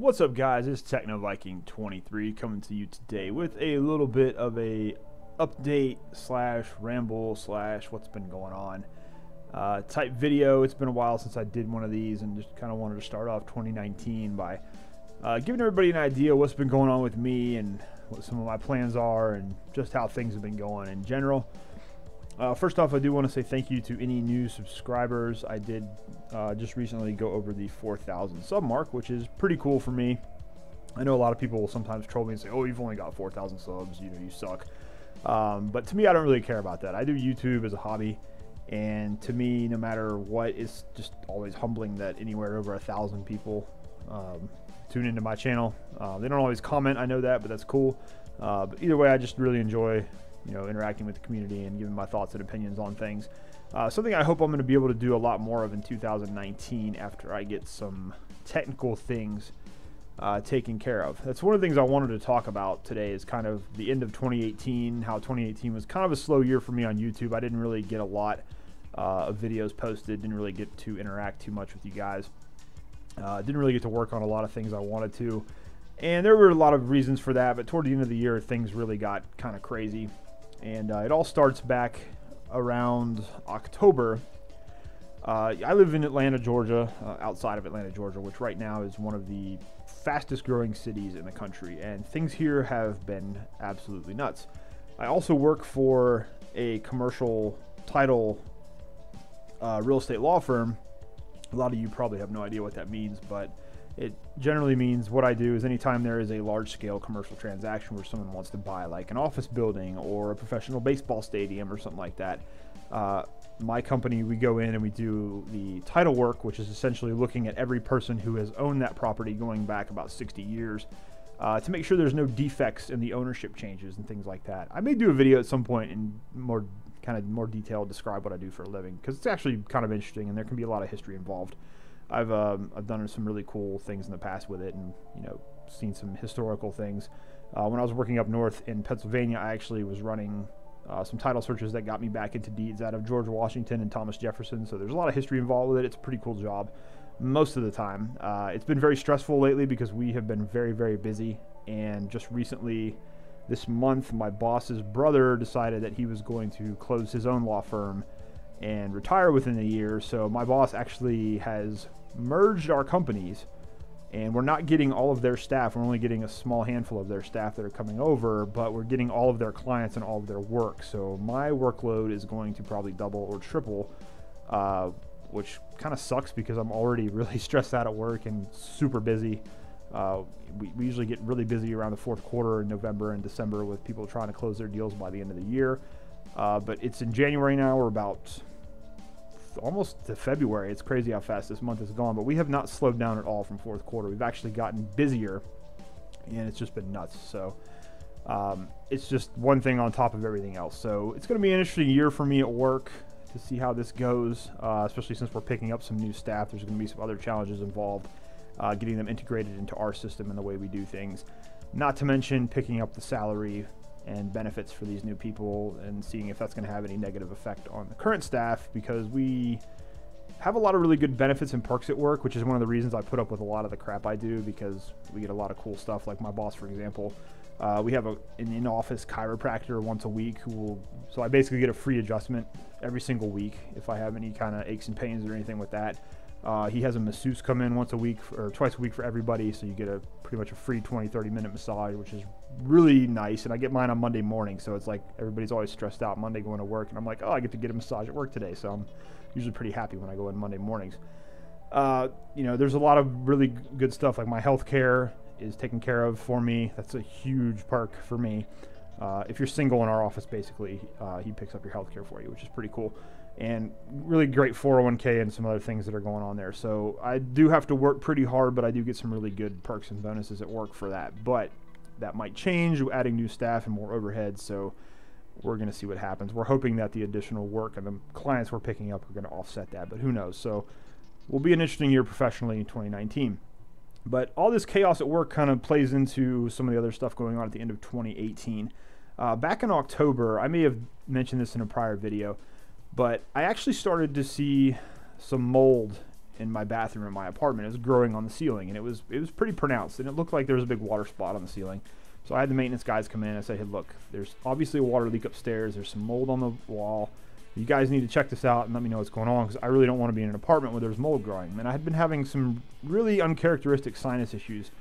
What's up, guys? It's Techno Viking 23 coming to you today with a little bit of a update slash ramble slash what's been going on type video. It's been a while since I did one of these, and just kind of wanted to start off 2019 by giving everybody an idea what's been going on with me and what some of my plans are and just how things have been going in general. First off, I do want to say thank you to any new subscribers. I did just recently go over the 4,000 sub mark, which is pretty cool for me. I know a lot of people will sometimes troll me and say, oh, you've only got 4,000 subs, you know, you suck. But to me, I don't really care about that. I do YouTube as a hobby, and to me, no matter what, it's just always humbling that anywhere over 1,000 people tune into my channel. They don't always comment, I know that, but that's cool. But either way, I just really enjoy interacting with the community and giving my thoughts and opinions on things. Something I hope I'm going to be able to do a lot more of in 2019 after I get some technical things taken care of. That's one of the things I wanted to talk about today, is kind of the end of 2018, how 2018 was kind of a slow year for me on YouTube. I didn't really get a lot of videos posted, didn't really get to interact too much with you guys. Didn't really get to work on a lot of things I wanted to. And there were a lot of reasons for that, but toward the end of the year, things really got kind of crazy. And it all starts back around October. I live in Atlanta, Georgia, outside of Atlanta, Georgia, which right now is one of the fastest growing cities in the country. And things here have been absolutely nuts. I also work for a commercial title real estate law firm. A lot of you probably have no idea what that means, but it generally means what I do is anytime there is a large-scale commercial transaction where someone wants to buy like an office building or a professional baseball stadium or something like that, my company, we go in and we do the title work, which is essentially looking at every person who has owned that property going back about 60 years to make sure there's no defects in the ownership changes and things like that. I may do a video at some point in more detail, describe what I do for a living, because it's actually kind of interesting and there can be a lot of history involved. I've done some really cool things in the past with it, and seen some historical things. When I was working up north in Pennsylvania, I actually was running some title searches that got me back into deeds out of George Washington and Thomas Jefferson. So there's a lot of history involved with it. It's a pretty cool job most of the time. It's been very stressful lately because we have been very, very busy. And just recently, this month, my boss's brother decided that he was going to close his own law firm and retire within a year. So my boss actually has merged our companies, and we're not getting all of their staff. We're only getting a small handful of their staff that are coming over, but we're getting all of their clients and all of their work. So my workload is going to probably double or triple, which kind of sucks because I'm already really stressed out at work and super busy. We usually get really busy around the fourth quarter in November and December with people trying to close their deals by the end of the year. But it's in January now. We're about almost to February. It's crazy how fast this month has gone, but we have not slowed down at all from fourth quarter. We've actually gotten busier, and it's just been nuts. So it's just one thing on top of everything else. So it's going to be an interesting year for me at work to see how this goes, especially since we're picking up some new staff. There's going to be some other challenges involved, getting them integrated into our system and the way we do things, not to mention picking up the salary and benefits for these new people and seeing if that's going to have any negative effect on the current staff, because we have a lot of really good benefits and perks at work, which is one of the reasons I put up with a lot of the crap I do, because we get a lot of cool stuff. Like my boss, for example, we have an in-office chiropractor once a week so I basically get a free adjustment every single week if I have any kind of aches and pains or anything with that. He has a masseuse come in once a week or twice a week for everybody, so you get pretty much a free 20-30 minute massage, which is really nice. And I get mine on Monday morning, so it's like everybody's always stressed out Monday going to work, and I'm like, oh, I get to get a massage at work today, so I'm usually pretty happy when I go in Monday mornings. There's a lot of really good stuff, like my health care is taken care of for me. That's a huge perk for me. If you're single in our office, basically, he picks up your health care for you, which is pretty cool. And really great 401k and some other things that are going on there. So I do have to work pretty hard, but I do get some really good perks and bonuses at work for that. But that might change, adding new staff and more overhead. So we're going to see what happens. We're hoping that the additional work and the clients we're picking up are going to offset that, but who knows? So will be an interesting year professionally in 2019. But all this chaos at work kind of plays into some of the other stuff going on at the end of 2018. Back in October, I may have mentioned this in a prior video, but I actually started to see some mold in my bathroom in my apartment. It was growing on the ceiling, and it was pretty pronounced, and it looked like there was a big water spot on the ceiling. So I had the maintenance guys come in and I said, hey, look, there's obviously a water leak upstairs. There's some mold on the wall. You guys need to check this out and let me know what's going on, because I really don't want to be in an apartment where there's mold growing. And I had been having some really uncharacteristic sinus issues,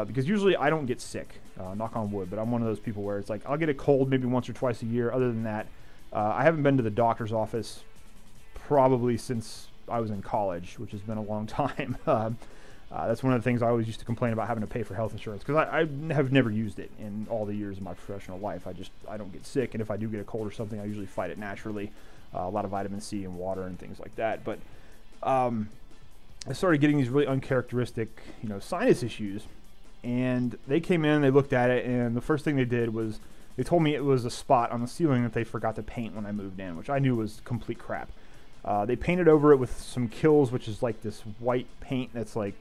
because usually I don't get sick, knock on wood, but I'm one of those people where it's like I'll get a cold maybe once or twice a year. Other than that, I haven't been to the doctor's office probably since I was in college, which has been a long time. That's one of the things I always used to complain about, having to pay for health insurance, because I have never used it in all the years of my professional life. I don't get sick, and if I do get a cold or something, I usually fight it naturally. A lot of vitamin C and water and things like that. But I started getting these really uncharacteristic, sinus issues, and they came in, they looked at it, and the first thing they did was they told me it was a spot on the ceiling that they forgot to paint when I moved in, which I knew was complete crap. They painted over it with some Kills, which is like this white paint that's like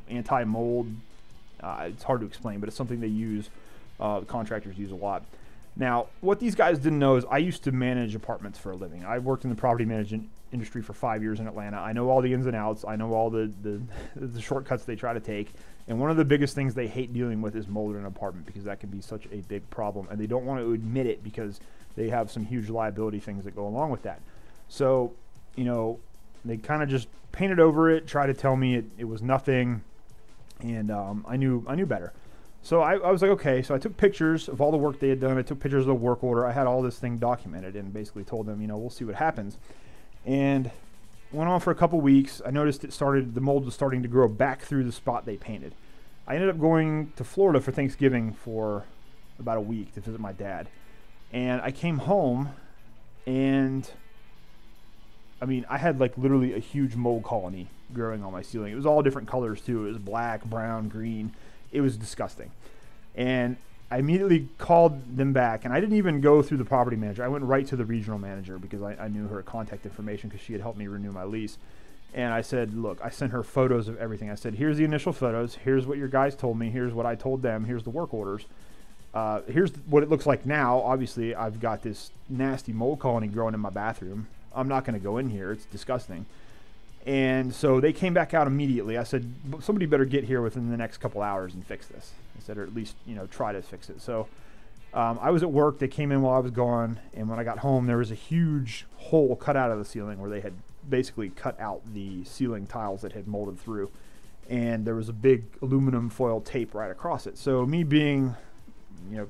anti-mold. It's hard to explain, but it's something they use, contractors use a lot. Now, what these guys didn't know is I used to manage apartments for a living. I worked in the property management industry for 5 years in Atlanta. I know all the ins and outs. I know all the shortcuts they try to take. And one of the biggest things they hate dealing with is mold in an apartment, because that can be such a big problem. And they don't want to admit it because they have some huge liability things that go along with that. So, they kind of just painted over it, tried to tell me it was nothing, and I knew better. So I was like, okay. So I took pictures of all the work they had done. I took pictures of the work order. I had all this thing documented, and basically told them, we'll see what happens. And went on for a couple weeks. I noticed the mold was starting to grow back through the spot they painted. I ended up going to Florida for Thanksgiving for about a week to visit my dad. And I came home, and I had like literally a huge mold colony growing on my ceiling. It was all different colors too. It was black, brown, green. It was disgusting. And I immediately called them back, and I didn't even go through the property manager. I went right to the regional manager, because I knew her contact information, because she had helped me renew my lease. And I said, look, I sent her photos of everything. I said, here's the initial photos. Here's what your guys told me. Here's what I told them. Here's the work orders. Here's what it looks like now. Obviously, I've got this nasty mold colony growing in my bathroom. I'm not going to go in here. It's disgusting. And so they came back out immediately. I said, somebody better get here within the next couple hours and fix this. I said, or at least, try to fix it. So I was at work. They came in while I was gone. And when I got home, there was a huge hole cut out of the ceiling where they had basically cut out the ceiling tiles that had molded through. And there was a big aluminum foil tape right across it. So me being,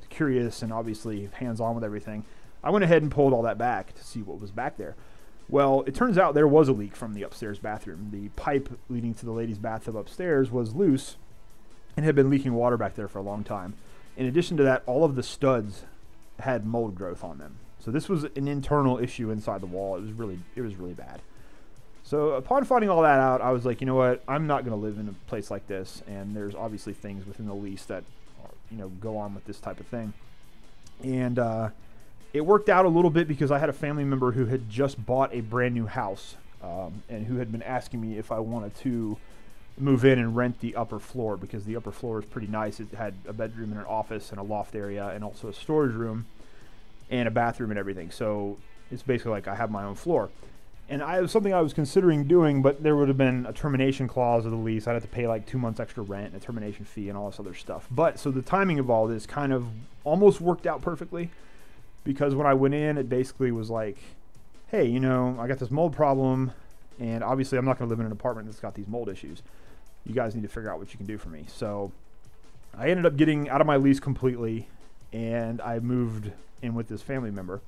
curious and obviously hands-on with everything, I went ahead and pulled all that back to see what was back there. Well, it turns out there was a leak from the upstairs bathroom. The pipe leading to the ladies' bathtub upstairs was loose and had been leaking water back there for a long time. In addition to that, all of the studs had mold growth on them. So this was an internal issue inside the wall. It was really bad. So upon finding all that out, I was like, you know what? I'm not going to live in a place like this. And there's obviously things within the lease that, go on with this type of thing. And it worked out a little bit, because I had a family member who had just bought a brand new house, and who had been asking me if I wanted to move in and rent the upper floor, because the upper floor is pretty nice. It had a bedroom and an office and a loft area and also a storage room and a bathroom and everything. So it's basically like I have my own floor. And it was something I was considering doing, but there would have been a termination clause of the lease. I'd have to pay like 2 months extra rent and a termination fee and all this other stuff. But so the timing of all this kind of almost worked out perfectly, because when I went in, it basically was like, hey, I got this mold problem, and obviously I'm not going to live in an apartment that's got these mold issues. You guys need to figure out what you can do for me. So I ended up getting out of my lease completely, and I moved in with this family member.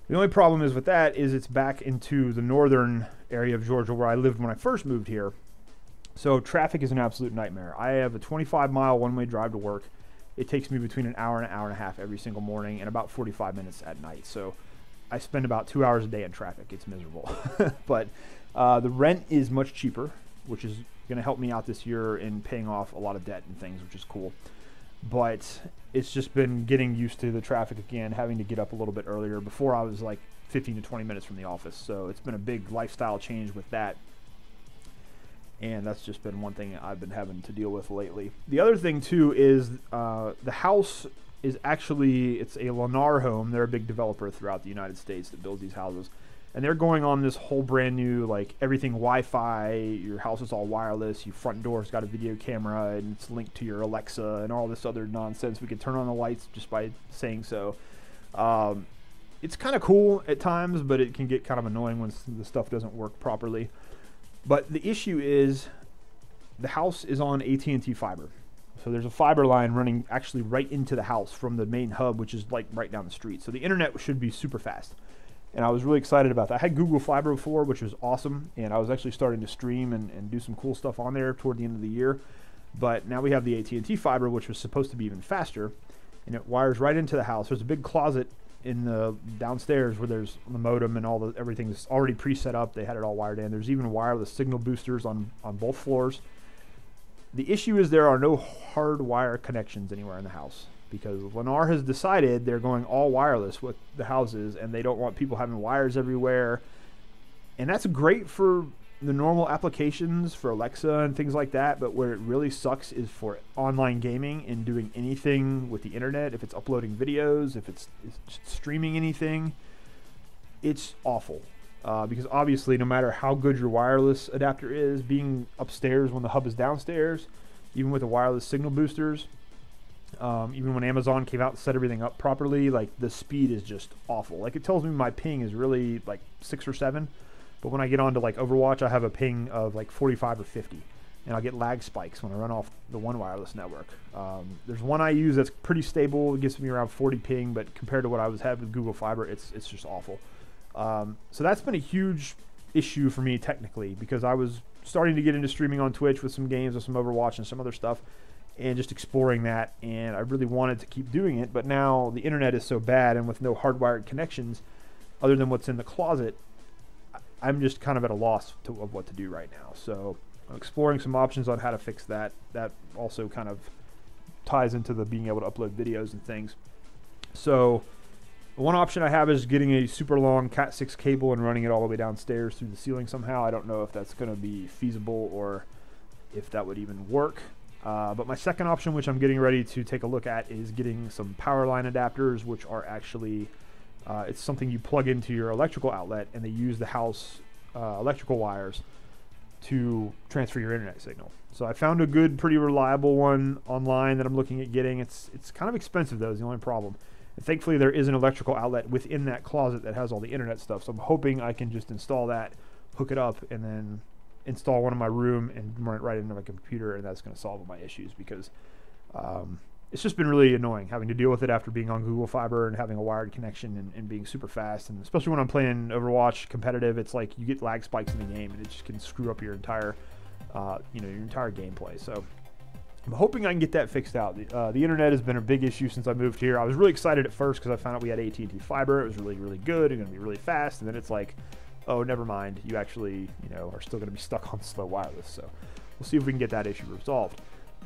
The only problem is with that is it's back into the northern area of Georgia where I lived when I first moved here. So traffic is an absolute nightmare. I have a 25-mile one-way drive to work. It takes me between an hour and an hour and a half every single morning, and about 45 minutes at night. So I spend about 2 hours a day in traffic. It's miserable. But the rent is much cheaper, which is going to help me out this year in paying off a lot of debt and things, which is cool. But it's just been getting used to the traffic again, having to get up a little bit earlier. Before, I was like 15 to 20 minutes from the office. So it's been a big lifestyle change with that. And that's just been one thing I've been having to deal with lately. The other thing, too, is the house is actually, it's a Lennar home. They're a big developer throughout the United States that builds these houses. And they're going on this whole brand new, like, everything Wi-Fi, your house is all wireless, your front door's got a video camera, and it's linked to your Alexa, and all this other nonsense. We could turn on the lights just by saying so. It's kind of cool at times, but it can get kind of annoying when the stuff doesn't work properly. But the issue is the house is on AT&T fiber. So there's a fiber line running actually right into the house from the main hub, which is like right down the street. So the internet should be super fast. And I was really excited about that. I had Google Fiber before, which was awesome. And I was actually starting to stream and do some cool stuff on there toward the end of the year. But now we have the AT&T fiber, which was supposed to be even faster. And it wires right into the house. There's a big closet in the downstairs where there's the modem and everything's already pre-set up. They had it all wired in. There's even wireless signal boosters on both floors. The issue is there are no hardwire connections anywhere in the house, because Lennar has decided they're going all wireless with the houses, and they don't want people having wires everywhere. And that's great for the normal applications for Alexa and things like that, but where it really sucks is for online gaming and doing anything with the internet. If it's uploading videos, if it's streaming anything, it's awful. Because obviously, no matter how good your wireless adapter is, being upstairs when the hub is downstairs, even with the wireless signal boosters, even when Amazon came out and set everything up properly, like, the speed is just awful. Like, it tells me my ping is really like 6 or 7, but when I get onto like Overwatch, I have a ping of like 45 or 50, and I'll get lag spikes when I run off the one wireless network. There's one I use that's pretty stable. It gives me around 40 ping, but compared to what I was having with Google Fiber, it's just awful. So that's been a huge issue for me technically, because I was starting to get into streaming on Twitch with some games, with some Overwatch and some other stuff, and just exploring that, and I really wanted to keep doing it, but now the internet is so bad, and with no hardwired connections other than what's in the closet, I'm just kind of at a loss of what to do right now. So I'm exploring some options on how to fix that. That also kind of ties into the being able to upload videos and things. So one option I have is getting a super long Cat6 cable and running it all the way downstairs through the ceiling somehow. I don't know if that's going to be feasible or if that would even work. But my second option, which I'm getting ready to take a look at, is getting some power line adapters, which are actually, it's something you plug into your electrical outlet, and they use the house electrical wires to transfer your internet signal. So I found a good, pretty reliable one online that I'm looking at getting. It's kind of expensive though, is the only problem. And thankfully there is an electrical outlet within that closet that has all the internet stuff. So I'm hoping I can just install that, hook it up, and then install one in my room and run it right into my computer, and that's going to solve all my issues, because it's just been really annoying having to deal with it after being on Google Fiber and having a wired connection and being super fast. And especially when I'm playing Overwatch competitive, it's like you get lag spikes in the game, and it just can screw up your entire your entire gameplay. So I'm hoping I can get that fixed out. The internet has been a big issue since I moved here. I was really excited at first because I found out we had AT&T fiber. It was really, really good and going to be really fast. And then it's like, oh, never mind. You actually, are still going to be stuck on slow wireless. So we'll see if we can get that issue resolved.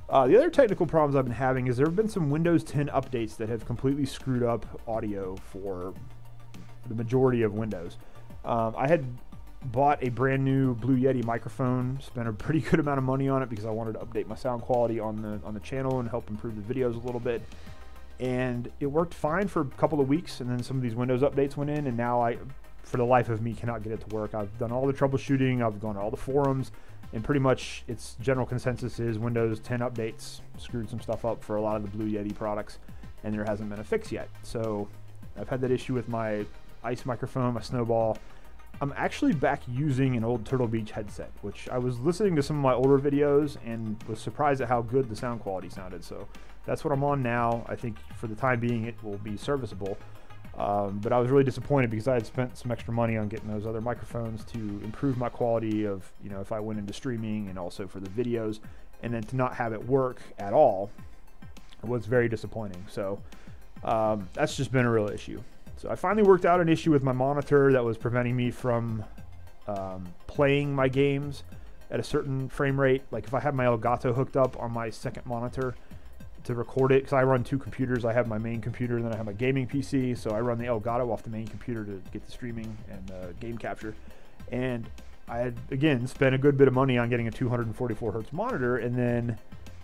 The other technical problems I've been having is there have been some Windows 10 updates that have completely screwed up audio for the majority of Windows. I had bought a brand new Blue Yeti microphone, spent a pretty good amount of money on it because I wanted to update my sound quality on the channel and help improve the videos a little bit. And it worked fine for a couple of weeks, and then some of these Windows updates went in, and now I, for the life of me, cannot get it to work. I've done all the troubleshooting, I've gone to all the forums, and pretty much its general consensus is Windows 10 updates screwed some stuff up for a lot of the Blue Yeti products, and there hasn't been a fix yet. So I've had that issue with my Ice microphone, my Snowball. I'm actually back using an old Turtle Beach headset, which I was listening to some of my older videos and was surprised at how good the sound quality sounded. So that's what I'm on now. I think for the time being it will be serviceable. But I was really disappointed because I had spent some extra money on getting those other microphones to improve my quality of, if I went into streaming and also for the videos, and then to not have it work at all was very disappointing. So that's just been a real issue. So I finally worked out an issue with my monitor that was preventing me from playing my games at a certain frame rate. Like if I had my Elgato hooked up on my second monitor to record it, because I run two computers. I have my main computer and then I have my gaming PC, so I run the Elgato off the main computer to get the streaming and game capture. And I had, again, spent a good bit of money on getting a 244 hertz monitor, and then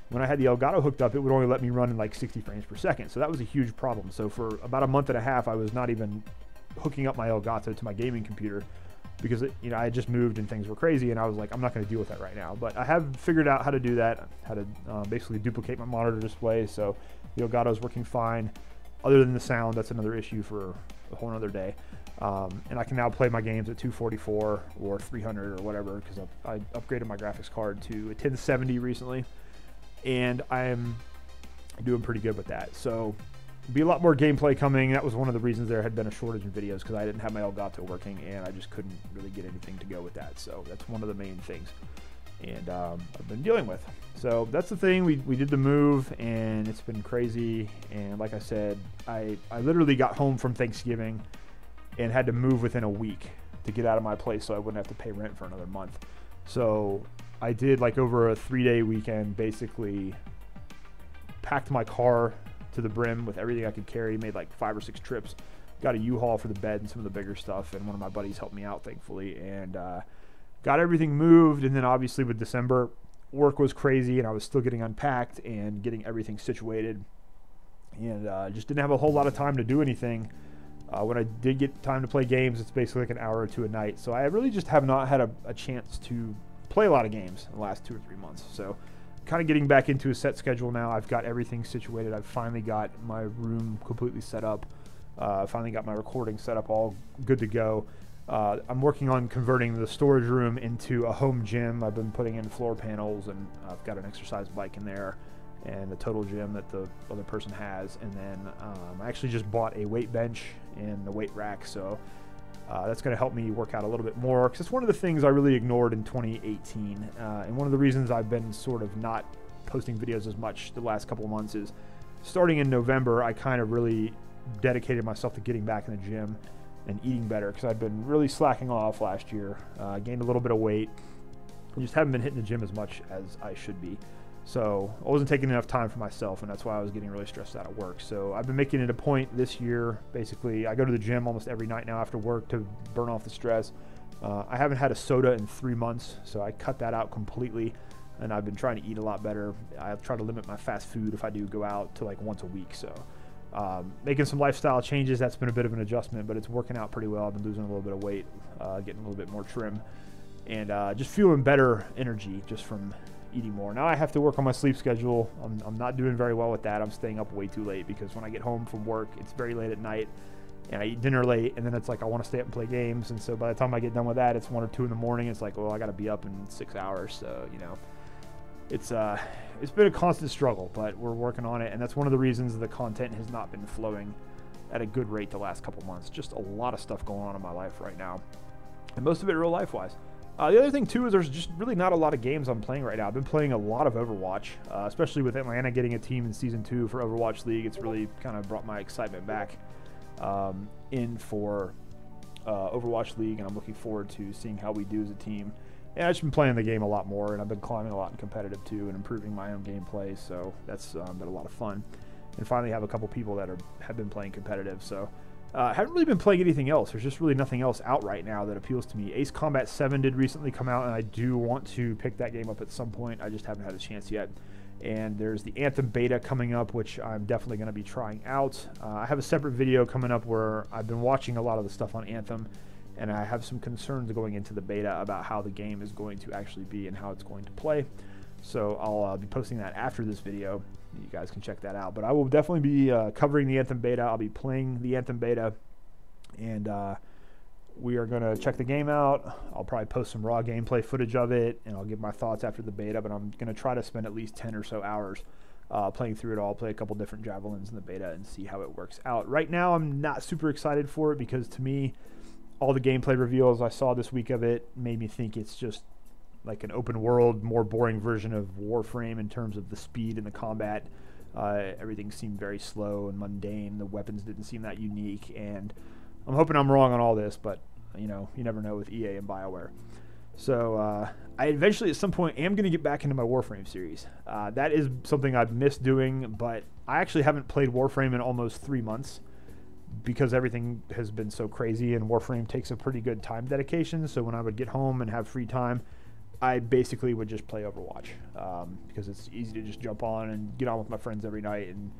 when I had the Elgato hooked up, it would only let me run in like 60 frames per second. So that was a huge problem. So for about a month and a half, I was not even hooking up my Elgato to my gaming computer because you know, I had just moved and things were crazy, and I was like, I'm not going to deal with that right now. But I have figured out how to do that, how to basically duplicate my monitor display, so the Elgato is working fine. Other than the sound, that's another issue for a whole other day. And I can now play my games at 244 or 300 or whatever, because I upgraded my graphics card to a 1070 recently, and I'm doing pretty good with that. So be a lot more gameplay coming. That was one of the reasons there had been a shortage in videos, because I didn't have my Elgato working and I just couldn't really get anything to go with that. So that's one of the main things, and I've been dealing with. So that's the thing. We did the move and it's been crazy, and like I said, I literally got home from Thanksgiving and had to move within a week to get out of my place so I wouldn't have to pay rent for another month. So I did, like, over a 3-day weekend, basically packed my car to the brim with everything I could carry, made like 5 or 6 trips, got a U-Haul for the bed and some of the bigger stuff, and one of my buddies helped me out, thankfully, and got everything moved. And then obviously with December, work was crazy and I was still getting unpacked and getting everything situated, and just didn't have a whole lot of time to do anything. When I did get time to play games, it's basically like an hour or two a night. So I really just have not had a chance to play a lot of games in the last 2 or 3 months. So kind of getting back into a set schedule now. I've got everything situated. I've finally got my room completely set up. Finally got my recording set up, all good to go. I'm working on converting the storage room into a home gym. I've been putting in floor panels, and I've got an exercise bike in there and a total gym that the other person has. And then I actually just bought a weight bench and a weight rack, so that's going to help me work out a little bit more, because it's one of the things I really ignored in 2018, and one of the reasons I've been sort of not posting videos as much the last couple of months is, starting in November, I kind of really dedicated myself to getting back in the gym and eating better, because I'd been really slacking off last year. Gained a little bit of weight, and just haven't been hitting the gym as much as I should be. So I wasn't taking enough time for myself, and that's why I was getting really stressed out at work. So I've been making it a point this year. Basically, I go to the gym almost every night now after work to burn off the stress. I haven't had a soda in 3 months, so I cut that out completely, and I've been trying to eat a lot better. I try to limit my fast food if I do go out to like once a week. So making some lifestyle changes, that's been a bit of an adjustment, but it's working out pretty well. I've been losing a little bit of weight, getting a little bit more trim, and just feeling better energy just from eating more. Now I have to work on my sleep schedule. I'm not doing very well with that. I'm staying up way too late, because when I get home from work, it's very late at night, and I eat dinner late, and then it's like I want to stay up and play games, and so by the time I get done with that, it's 1 or 2 in the morning. It's like, well, I got to be up in 6 hours. So, you know, it's been a constant struggle, but we're working on it, and that's one of the reasons the content has not been flowing at a good rate the last couple months. Just a lot of stuff going on in my life right now, and most of it real life wise. The other thing too is there's just really not a lot of games I'm playing right now. I've been playing a lot of Overwatch, especially with Atlanta getting a team in Season 2 for Overwatch League. It's really kind of brought my excitement back in for Overwatch League, and I'm looking forward to seeing how we do as a team. And I've just been playing the game a lot more, and I've been climbing a lot in competitive too, and improving my own gameplay, so that's been a lot of fun. And finally have a couple people that have been playing competitive, so I haven't really been playing anything else. There's just really nothing else out right now that appeals to me. Ace Combat 7 did recently come out, and I do want to pick that game up at some point. I just haven't had a chance yet. And there's the Anthem beta coming up, which I'm definitely going to be trying out. I have a separate video coming up where I've been watching a lot of the stuff on Anthem, and I have some concerns going into the beta about how the game is going to actually be and how it's going to play. So I'll be posting that after this video. You guys can check that out. But I will definitely be covering the Anthem beta. I'll be playing the Anthem beta, and we are going to check the game out. I'll probably post some raw gameplay footage of it, and I'll give my thoughts after the beta, but I'm going to try to spend at least 10 or so hours playing through it all, play a couple different javelins in the beta, and see how it works out. Right now, I'm not super excited for it, because to me, all the gameplay reveals I saw this week of it made me think it's just like an open world, more boring version of Warframe in terms of the speed and the combat. Everything seemed very slow and mundane. The weapons didn't seem that unique, and I'm hoping I'm wrong on all this, but you know, you never know with EA and BioWare. So I eventually at some point am going to get back into my Warframe series. That is something I've missed doing, but I actually haven't played Warframe in almost 3 months, because everything has been so crazy, and Warframe takes a pretty good time dedication. So when I would get home and have free time, I basically would just play Overwatch, because it's easy to just jump on and get on with my friends every night and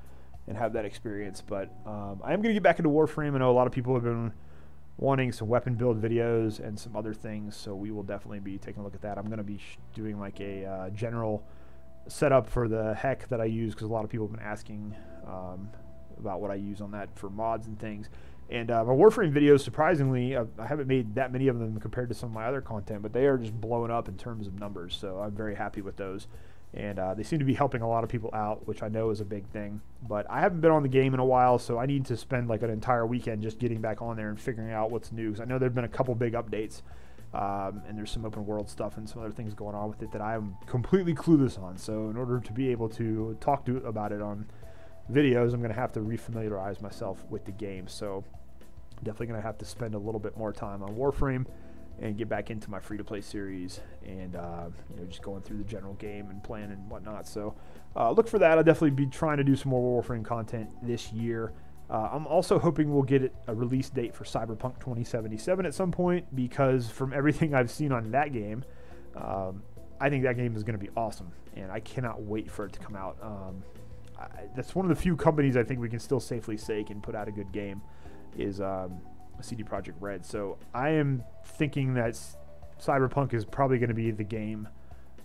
have that experience. But I am going to get back into Warframe. I know a lot of people have been wanting some weapon build videos and some other things, so we will definitely be taking a look at that. I'm going to be doing like a general setup for the heck that I use, because a lot of people have been asking about what I use on that for mods and things. And my Warframe videos, surprisingly, I haven't made that many of them compared to some of my other content, but they are just blowing up in terms of numbers, so I'm very happy with those. And they seem to be helping a lot of people out, which I know is a big thing. But I haven't been on the game in a while, so I need to spend like an entire weekend just getting back on there and figuring out what's new. Because I know there have been a couple big updates, and there's some open world stuff and some other things going on with it that I'm completely clueless on. So in order to be able to talk about it on videos, I'm going to have to refamiliarize myself with the game. So definitely going to have to spend a little bit more time on Warframe and get back into my free-to-play series, and you know, just going through the general game and playing and whatnot. So look for that. I'll definitely be trying to do some more Warframe content this year. I'm also hoping we'll get a release date for Cyberpunk 2077 at some point, because from everything I've seen on that game, I think that game is going to be awesome, and I cannot wait for it to come out. That's one of the few companies I think we can still safely say can put out a good game, is CD Projekt Red. So I am thinking that Cyberpunk is probably going to be the game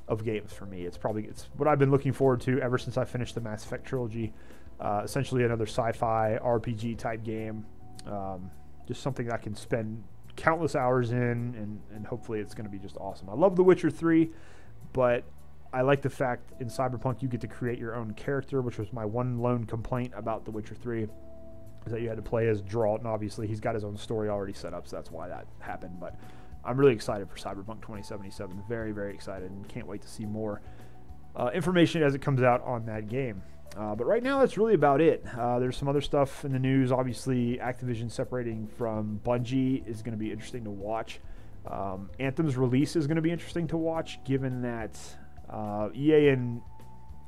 of games for me. It's what I've been looking forward to ever since I finished the Mass Effect trilogy. Essentially another sci-fi RPG type game, just something I can spend countless hours in, and hopefully it's going to be just awesome. I love The Witcher 3, but I like the fact in Cyberpunk you get to create your own character, which was my one lone complaint about The Witcher 3. Is that you had to play as Geralt, and obviously he's got his own story already set up, so that's why that happened. But I'm really excited for Cyberpunk 2077. Very, very excited, and can't wait to see more information as it comes out on that game. But right now, that's really about it. There's some other stuff in the news. Obviously, Activision separating from Bungie is going to be interesting to watch. Anthem's release is going to be interesting to watch, given that EA and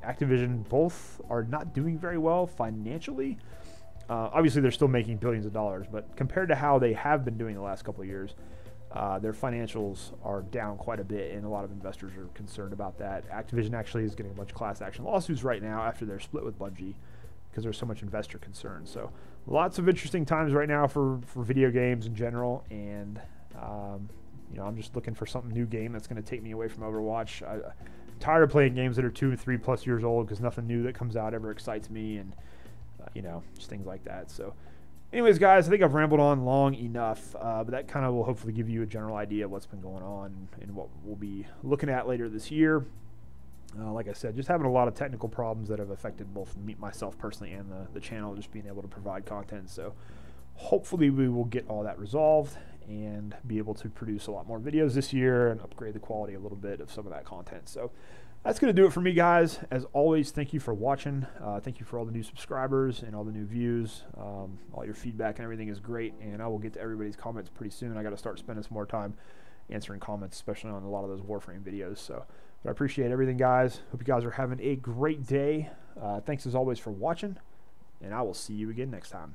Activision both are not doing very well financially. Obviously, they're still making billions of dollars, but compared to how they have been doing the last couple of years, their financials are down quite a bit, and a lot of investors are concerned about that. Activision actually is getting a bunch of class action lawsuits right now after they're split with Bungie, because there's so much investor concern. So lots of interesting times right now for video games in general, and you know, I'm just looking for some new game that's going to take me away from Overwatch. I'm tired of playing games that are 2 or 3 plus years old, because nothing new that comes out ever excites me, and you know, just things like that. So anyways, guys, I think I've rambled on long enough, but that kind of will hopefully give you a general idea of what's been going on and what we'll be looking at later this year. Like I said, just having a lot of technical problems that have affected both myself personally and the channel, just being able to provide content. So hopefully we will get all that resolved and be able to produce a lot more videos this year and upgrade the quality a little bit of some of that content. So that's going to do it for me, guys. As always, thank you for watching. Thank you for all the new subscribers and all the new views. All your feedback and everything is great, and I will get to everybody's comments pretty soon. I got to start spending some more time answering comments, especially on a lot of those Warframe videos. So, but I appreciate everything, guys. Hope you guys are having a great day. Thanks as always for watching, and I will see you again next time.